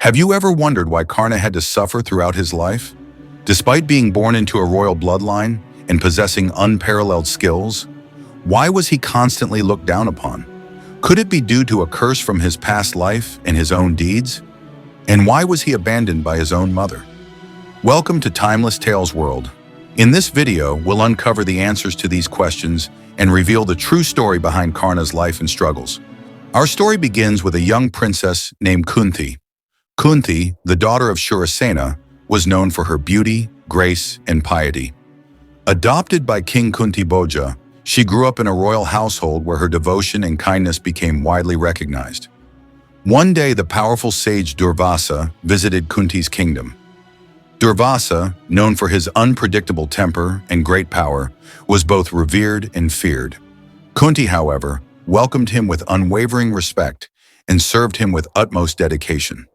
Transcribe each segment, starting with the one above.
Have you ever wondered why Karna had to suffer throughout his life? Despite being born into a royal bloodline and possessing unparalleled skills, why was he constantly looked down upon? Could it be due to a curse from his past life and his own deeds? And why was he abandoned by his own mother? Welcome to Timeless Tales World. In this video, we'll uncover the answers to these questions and reveal the true story behind Karna's life and struggles. Our story begins with a young princess named Kunti. Kunti, the daughter of Shurasena, was known for her beauty, grace, and piety. Adopted by King Kunti Bhoja, she grew up in a royal household where her devotion and kindness became widely recognized. One day, the powerful sage Durvasa visited Kunti's kingdom. Durvasa, known for his unpredictable temper and great power, was both revered and feared. Kunti, however, welcomed him with unwavering respect and served him with utmost dedication.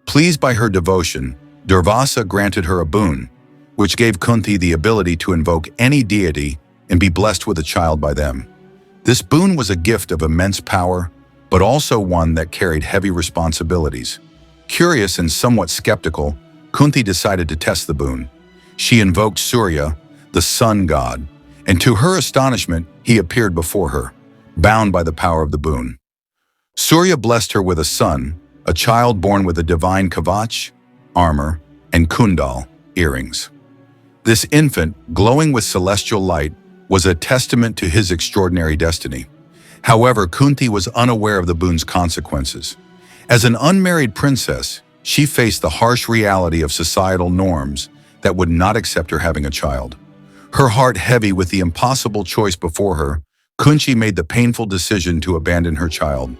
Pleased by her devotion, Durvasa granted her a boon, which gave Kunti the ability to invoke any deity and be blessed with a child by them. This boon was a gift of immense power, but also one that carried heavy responsibilities. Curious and somewhat skeptical, Kunti decided to test the boon. She invoked Surya, the sun god, and to her astonishment, he appeared before her, bound by the power of the boon. Surya blessed her with a son, a child born with a divine kavach, armor, and kundal, earrings. This infant, glowing with celestial light, was a testament to his extraordinary destiny. However, Kunti was unaware of the boon's consequences. As an unmarried princess, she faced the harsh reality of societal norms that would not accept her having a child. Her heart heavy with the impossible choice before her, Kunti made the painful decision to abandon her child.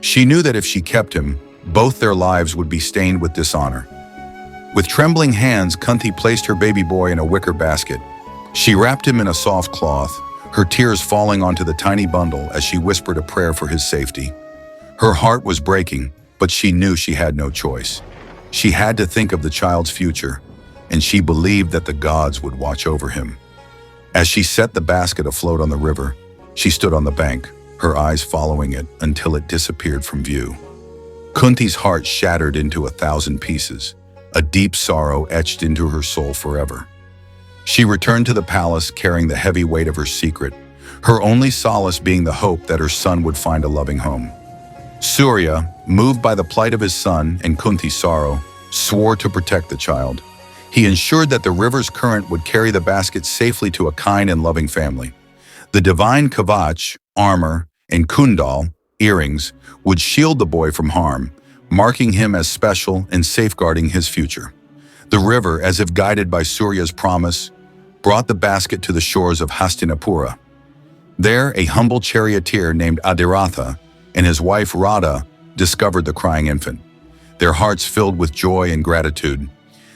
She knew that if she kept him, both their lives would be stained with dishonor. With trembling hands, Kunti placed her baby boy in a wicker basket. She wrapped him in a soft cloth, her tears falling onto the tiny bundle as she whispered a prayer for his safety. Her heart was breaking, but she knew she had no choice. She had to think of the child's future, and she believed that the gods would watch over him. As she set the basket afloat on the river, she stood on the bank, her eyes following it until it disappeared from view. Kunti's heart shattered into 1,000 pieces, a deep sorrow etched into her soul forever. She returned to the palace carrying the heavy weight of her secret, her only solace being the hope that her son would find a loving home. Surya, moved by the plight of his son and Kunti's sorrow, swore to protect the child. He ensured that the river's current would carry the basket safely to a kind and loving family. The divine kavach, armor, and kundal, earrings, would shield the boy from harm, marking him as special and safeguarding his future. The river, as if guided by Surya's promise, brought the basket to the shores of Hastinapura. There, a humble charioteer named Adiratha and his wife Radha discovered the crying infant. Their hearts filled with joy and gratitude.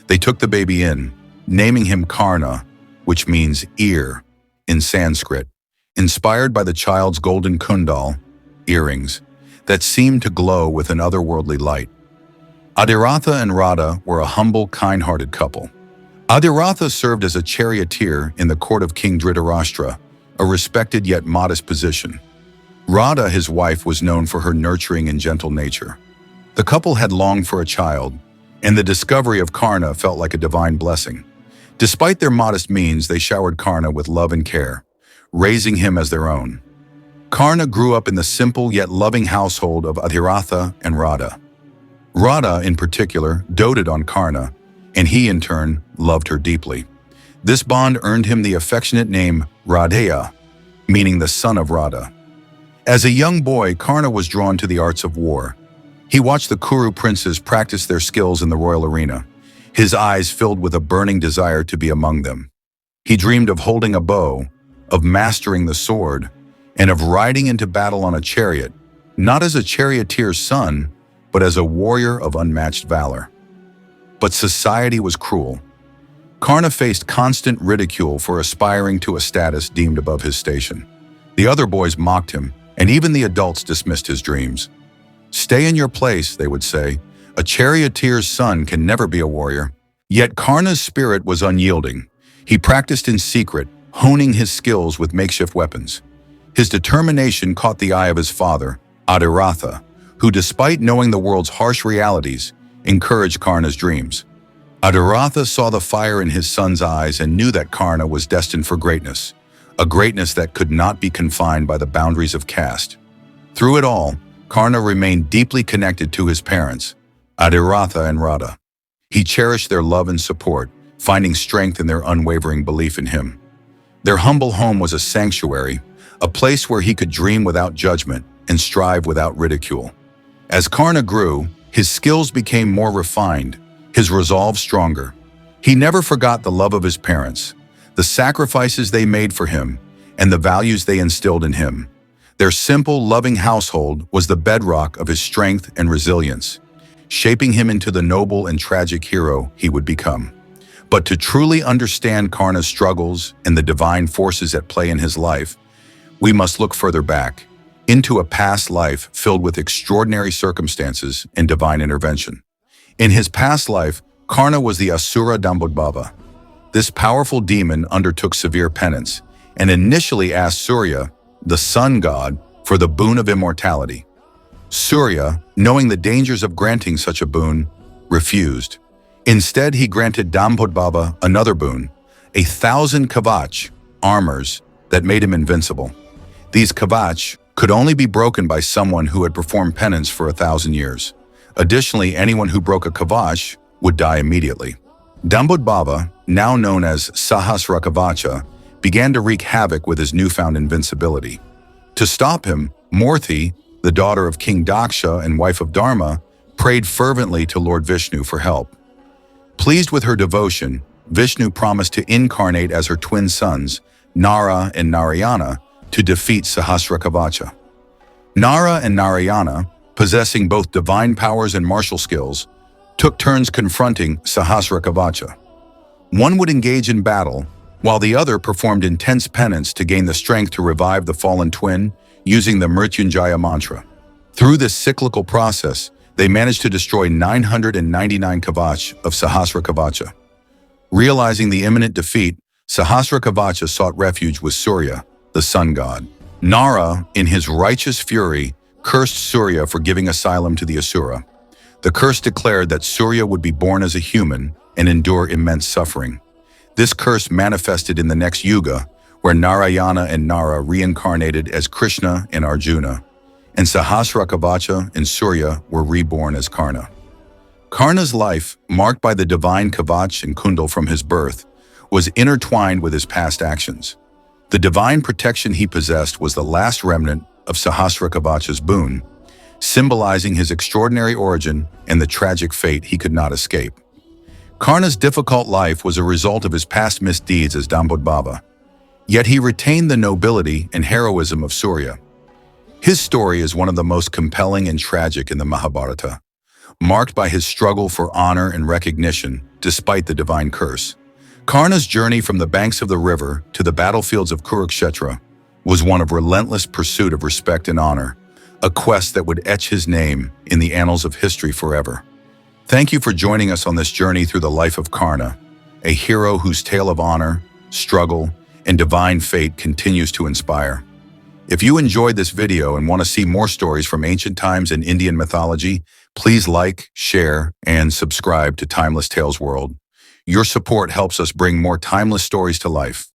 They took the baby in, naming him Karna, which means ear in Sanskrit, inspired by the child's golden kundal, earrings, that seemed to glow with an otherworldly light. Adiratha and Radha were a humble, kind-hearted couple. Adiratha served as a charioteer in the court of King Dhritarashtra, a respected yet modest position. Radha, his wife, was known for her nurturing and gentle nature. The couple had longed for a child, and the discovery of Karna felt like a divine blessing. Despite their modest means, they showered Karna with love and care, raising him as their own. Karna grew up in the simple yet loving household of Adiratha and Radha. Radha, in particular, doted on Karna, and he, in turn, loved her deeply. This bond earned him the affectionate name Radheya, meaning the son of Radha. As a young boy, Karna was drawn to the arts of war. He watched the Kuru princes practice their skills in the royal arena, his eyes filled with a burning desire to be among them. He dreamed of holding a bow, of mastering the sword, and of riding into battle on a chariot, not as a charioteer's son, but as a warrior of unmatched valor. But society was cruel. Karna faced constant ridicule for aspiring to a status deemed above his station. The other boys mocked him, and even the adults dismissed his dreams. "Stay in your place," they would say. "A charioteer's son can never be a warrior." Yet Karna's spirit was unyielding. He practiced in secret, honing his skills with makeshift weapons. His determination caught the eye of his father, Adiratha, who, despite knowing the world's harsh realities, encouraged Karna's dreams. Adhiratha saw the fire in his son's eyes and knew that Karna was destined for greatness, a greatness that could not be confined by the boundaries of caste. Through it all, Karna remained deeply connected to his parents, Adhiratha and Radha. He cherished their love and support, finding strength in their unwavering belief in him. Their humble home was a sanctuary, a place where he could dream without judgment and strive without ridicule. As Karna grew, his skills became more refined, his resolve stronger. He never forgot the love of his parents, the sacrifices they made for him, and the values they instilled in him. Their simple, loving household was the bedrock of his strength and resilience, shaping him into the noble and tragic hero he would become. But to truly understand Karna's struggles and the divine forces at play in his life, we must look further back, into a past life filled with extraordinary circumstances and divine intervention. In his past life, Karna was the Asura Dambodbhava. This powerful demon undertook severe penance and initially asked Surya, the sun god, for the boon of immortality. Surya, knowing the dangers of granting such a boon, refused. Instead, he granted Dambodbhava another boon, 1,000 kavach, armors, that made him invincible. These kavach could only be broken by someone who had performed penance for 1,000 years. Additionally, anyone who broke a kavach would die immediately. Dambodbhava, now known as Sahasrakavacha, began to wreak havoc with his newfound invincibility. To stop him, Morthi, the daughter of King Daksha and wife of Dharma, prayed fervently to Lord Vishnu for help. Pleased with her devotion, Vishnu promised to incarnate as her twin sons, Nara and Narayana, to defeat Sahasrakavacha. Nara and Narayana, possessing both divine powers and martial skills, took turns confronting Sahasrakavacha. One would engage in battle, while the other performed intense penance to gain the strength to revive the fallen twin using the Mrityunjaya mantra. Through this cyclical process, they managed to destroy 999 kavach of Sahasrakavacha. Realizing the imminent defeat, Sahasrakavacha sought refuge with Surya, the sun god. Nara, in his righteous fury, cursed Surya for giving asylum to the Asura. The curse declared that Surya would be born as a human and endure immense suffering. This curse manifested in the next yuga, where Narayana and Nara reincarnated as Krishna and Arjuna, and Sahasrakavacha and Surya were reborn as Karna. Karna's life, marked by the divine kavach and kundal from his birth, was intertwined with his past actions. The divine protection he possessed was the last remnant of Sahasrakavacha's boon, symbolizing his extraordinary origin and the tragic fate he could not escape. Karna's difficult life was a result of his past misdeeds as Dambodbhava, yet he retained the nobility and heroism of Surya. His story is one of the most compelling and tragic in the Mahabharata, marked by his struggle for honor and recognition despite the divine curse. Karna's journey from the banks of the river to the battlefields of Kurukshetra was one of relentless pursuit of respect and honor, a quest that would etch his name in the annals of history forever. Thank you for joining us on this journey through the life of Karna, a hero whose tale of honor, struggle, and divine fate continues to inspire. If you enjoyed this video and want to see more stories from ancient times and Indian mythology, please like, share, and subscribe to Timeless Tales World. Your support helps us bring more timeless stories to life.